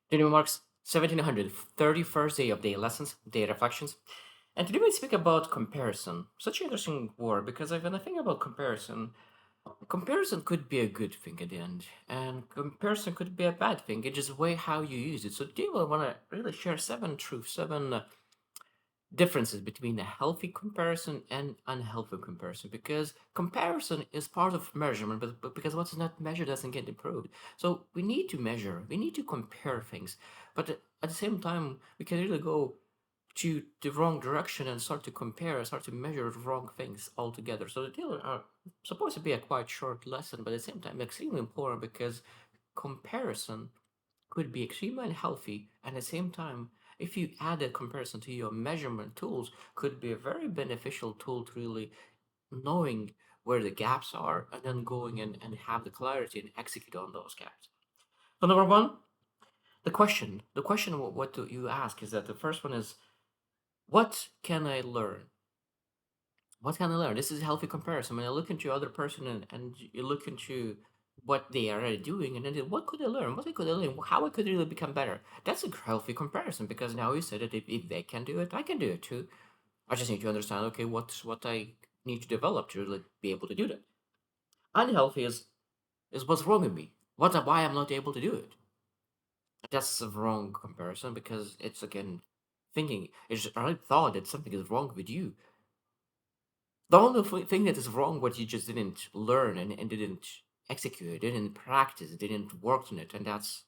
Today marks 1731st day of day lessons, day reflections. And today we speak about comparison. Such an interesting word because when I think about comparison, comparison could be a good thing at the end, and comparison could be a bad thing. It's just the way how you use it. So today I want to really share seven truths, seven differences between a healthy comparison and unhealthy comparison, because comparison is part of measurement, but because what's not measured doesn't get improved. So we need to measure, we need to compare things, but at the same time we can really go to the wrong direction and start to compare, start to measure wrong things altogether. So the deal are supposed to be a quite short lesson, but at the same time extremely important, because comparison could be extremely unhealthy, and at the same time, if you add a comparison to your measurement tools, could be a very beneficial tool to really knowing where the gaps are, and then going and have the clarity and execute on those gaps. So number one, the question what do you ask is that the first one is, what can I learn? What can I learn? This is healthy comparison. When I look into other person, and you look into what they are already doing, and then what could I learn? What I could I learn? How I could really become better? That's a healthy comparison, because now you said that if they can do it, I can do it too. I just need to understand, okay, what I need to develop to really be able to do that. Unhealthy is what's wrong with me. Why I'm not able to do it. That's a wrong comparison, because it's again thinking. It's I thought that something is wrong with you. The only thing that is wrong, what you just didn't learn and didn't execute, didn't practice, didn't work on it, and that's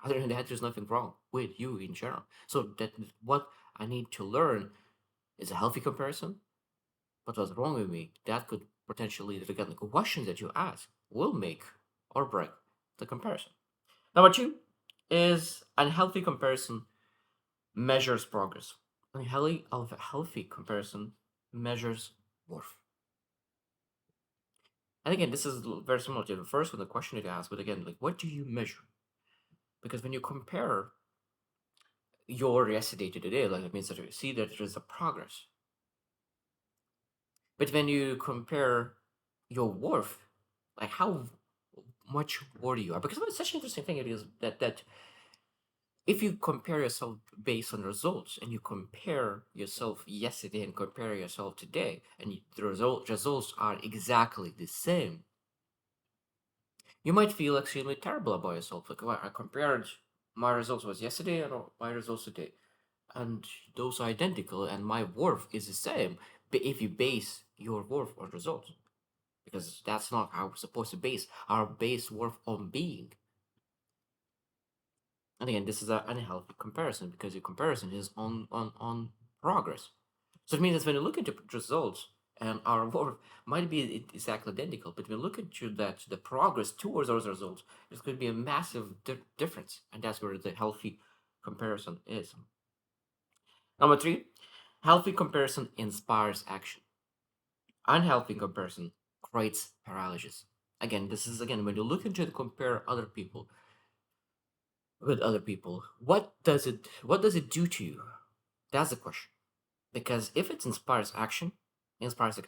other than that, there's nothing wrong with you in general. So that what I need to learn is a healthy comparison. But what's wrong with me? That could potentially, again, the questions that you ask will make or break the comparison. Number two is unhealthy comparison measures progress. Healthy comparison measures worth. And again, this is very similar to the first one, the question that you asked, but again, like, what do you measure? Because when you compare your yesterday to today, like, it means that you see that there is a progress. But when you compare your worth, like how much worthy you are, because it's such an interesting thing it is that if you compare yourself based on results, and you compare yourself yesterday and compare yourself today, and the results are exactly the same, you might feel extremely terrible about yourself. Like, well, I compared my results was yesterday and my results today, and those are identical, and my worth is the same. But if you base your worth on results, because that's not how we're supposed to base our base worth on being. And again, this is an unhealthy comparison, because your comparison is on progress. So it means that when you look into results, and our work might be exactly identical, but when we look into that the progress towards those results, there's going to be a massive difference, and that's where the healthy comparison is. Number three, healthy comparison inspires action. Unhealthy comparison creates paralysis. Again, this is again when you look into compare other people with other people, what does it do to you? That's the question. Because if it inspires action, inspires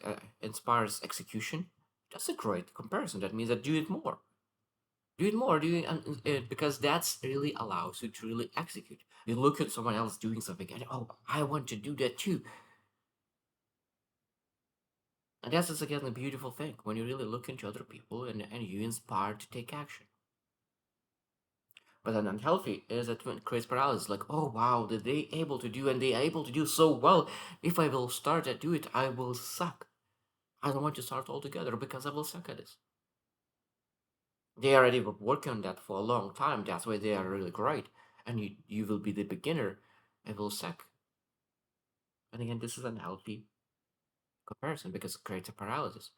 execution, that's a great comparison. That means that do it more, because that's really allows you to really execute. You look at someone else doing something, and oh, I want to do that too. And that's just again a beautiful thing when you really look into other people, and you inspire to take action. But then unhealthy is that when it creates paralysis, like, oh wow, did they able to do, and they are able to do so well. If I will start to do it, I will suck. I don't want to start altogether because I will suck at this. They already were working on that for a long time. That's why they are really great. And you will be the beginner and will suck. And again, this is an unhealthy comparison, because it creates a paralysis.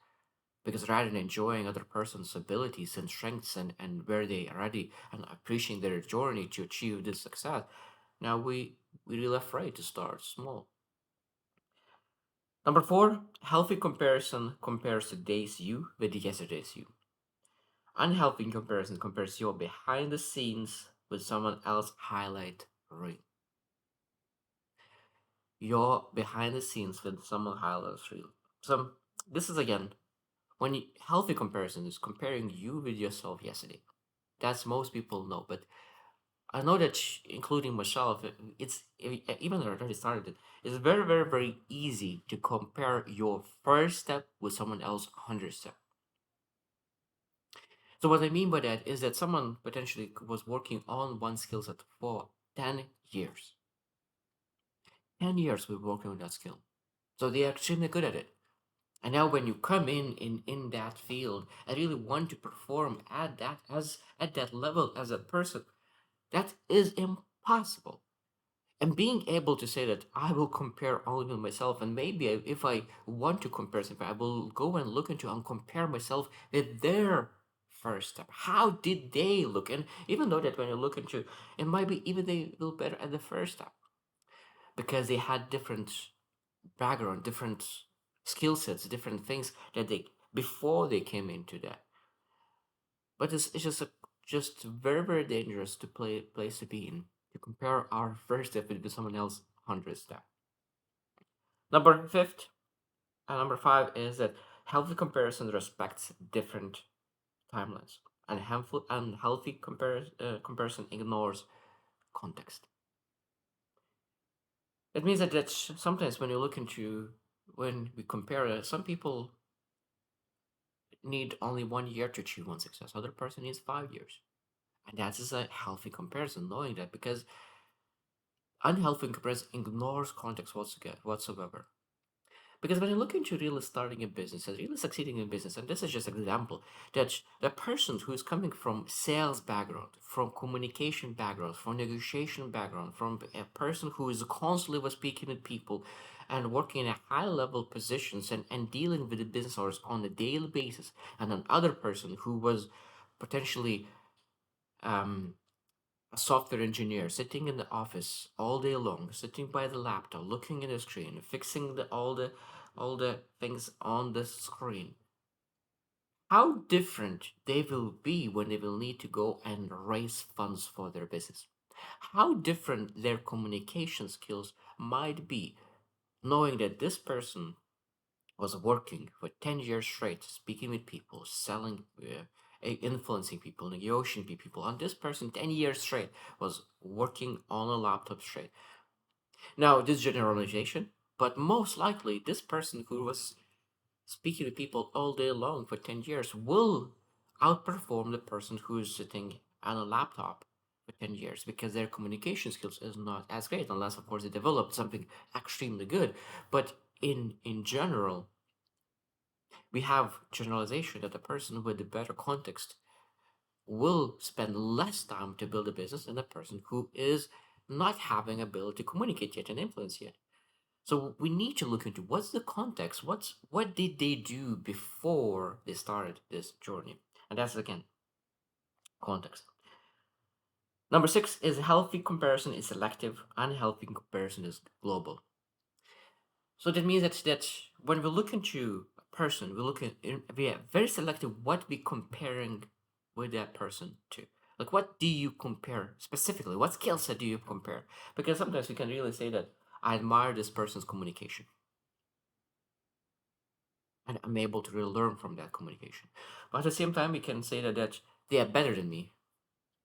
Because rather than enjoying other person's abilities and strengths, and where they are ready, and appreciating their journey to achieve this success, now we really afraid to start small. Number four, healthy comparison compares today's you with yesterday's you. Unhealthy comparison compares your behind the scenes with someone else highlight reel. Your behind the scenes with someone highlight reel. So this is again when healthy comparison is comparing you with yourself yesterday. That's most people know, but I know that including myself, even though I already started it, it's very, very, very easy to compare your first step with someone else's 100 step. So what I mean by that is that someone potentially was working on one skill set for 10 years. 10 years we're working on that skill. So they're extremely good at it. And now when you come in that field and really want to perform at that level as a person, that is impossible. And being able to say that I will compare only with myself, and maybe if I want to compare something, I will go and look into and compare myself with their first step. How did they look? And even though that when you look into, it might be even they look better at the first step because they had different background, different skill sets, different things that they before they came into that. But it's just just very, very dangerous to play place to be in to compare our first step with someone else's 100 step. Number fifth and number five is that healthy comparison respects different timelines, and unhealthy comparison ignores context. It means that sometimes when you look into when we compare, some people need only 1 year to achieve one success. Other person needs 5 years, and that is a healthy comparison. Knowing that because unhealthy comparison ignores context whatsoever. Because when you look into really starting a business and really succeeding in business, and this is just an example, that the person who's coming from sales background, from communication background, from negotiation background, from a person who is constantly was speaking with people and working in a high level positions and dealing with the business owners on a daily basis, and another person who was potentially um, a software engineer sitting in the office all day long, sitting by the laptop, looking at the screen, fixing all the things on the screen. How different they will be when they will need to go and raise funds for their business. How different their communication skills might be, knowing that this person was working for 10 years straight, speaking with people, selling, influencing people, negotiating with people. And this person, 10 years straight, was working on a laptop straight. Now, this generalization, but most likely, this person who was speaking to people all day long for 10 years will outperform the person who is sitting on a laptop for 10 years because their communication skills is not as great unless of course they developed something extremely good. But in general, we have generalization that the person with the better context will spend less time to build a business than the person who is not having ability to communicate yet and influence yet. So we need to look into what's the context, what did they do before they started this journey, and that's again context. Number six is healthy comparison is selective, unhealthy comparison is global. So that means that when we look into a person, we are very selective what we comparing with that person to. Like what do you compare specifically? What skill set do you compare? Because sometimes we can really say that I admire this person's communication. And I'm able to really learn from that communication. But at the same time, we can say that they are better than me.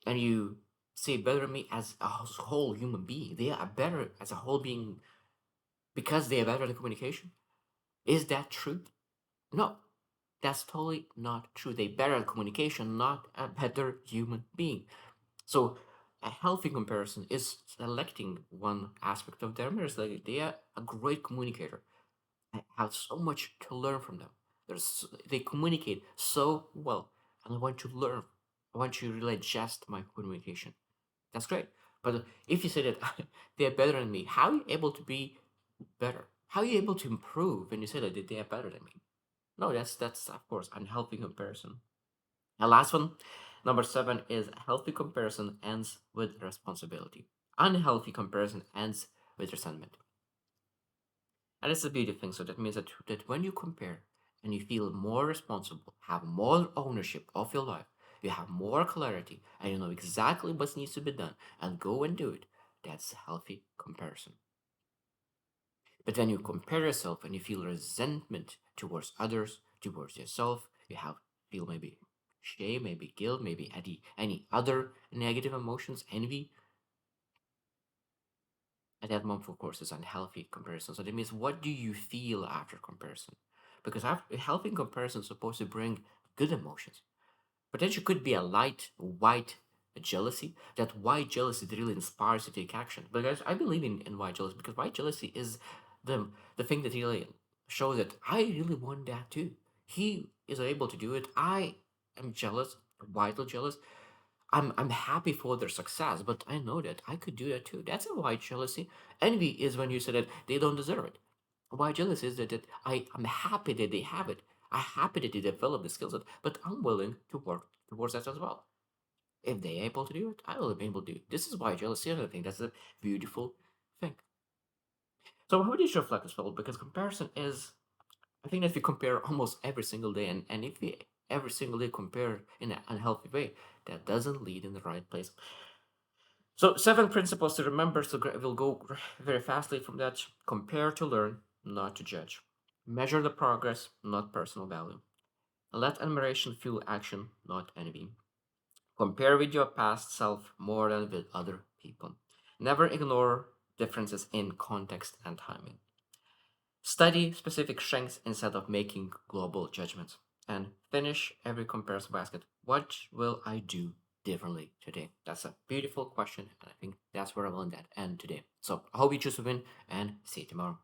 And you say better than me as a whole human being. They are better as a whole being because they are better at communication. Is that true? No, that's totally not true. They better at communication, not a better human being. So a healthy comparison is selecting one aspect of them. Is like they are a great communicator. I have so much to learn from them. They communicate so well, and I want to learn. I want to really adjust my communication. That's great. But if you say that they are better than me, how are you able to be better? How are you able to improve when you say that they are better than me? No, that's of course unhealthy comparison. And last one, number seven is healthy comparison ends with responsibility. Unhealthy comparison ends with resentment. And it's a beautiful thing. So that means that when you compare and you feel more responsible, have more ownership of your life, you have more clarity, and you know exactly what needs to be done, and go and do it. That's healthy comparison. But when you compare yourself and you feel resentment towards others, towards yourself, you have feel maybe shame, maybe guilt, maybe any other negative emotions, envy. At that moment, of course, is unhealthy comparison. So that means, what do you feel after comparison? Because after, healthy comparison is supposed to bring good emotions. Potential could be a light white jealousy. That white jealousy that really inspires you to take action. Because I believe in white jealousy, because white jealousy is the thing that really shows that I really want that too. He is able to do it. I am jealous, widely jealous. I'm happy for their success, but I know that I could do that too. That's a white jealousy. Envy is when you say that they don't deserve it. White jealousy is that I'm happy that they have it. I'm happy that they develop the skill set, but I'm willing to work towards that as well. If they're able to do it, I will be able to do it. This is white jealousy, and I think that's a beautiful thing. So how do you reflect as well? Because comparison is, I think that if we compare almost every single day, and if we every single day compare in an unhealthy way, that doesn't lead in the right place. So, seven principles to remember. So, we'll go very fastly from that. Compare to learn, not to judge. Measure the progress, not personal value. Let admiration fuel action, not envy. Compare with your past self more than with other people. Never ignore differences in context and timing. Study specific strengths instead of making global judgments. And finish every comparison basket. What will I do differently today? That's a beautiful question, and I think that's where I will end that end today. So I hope you choose to win, and see you tomorrow.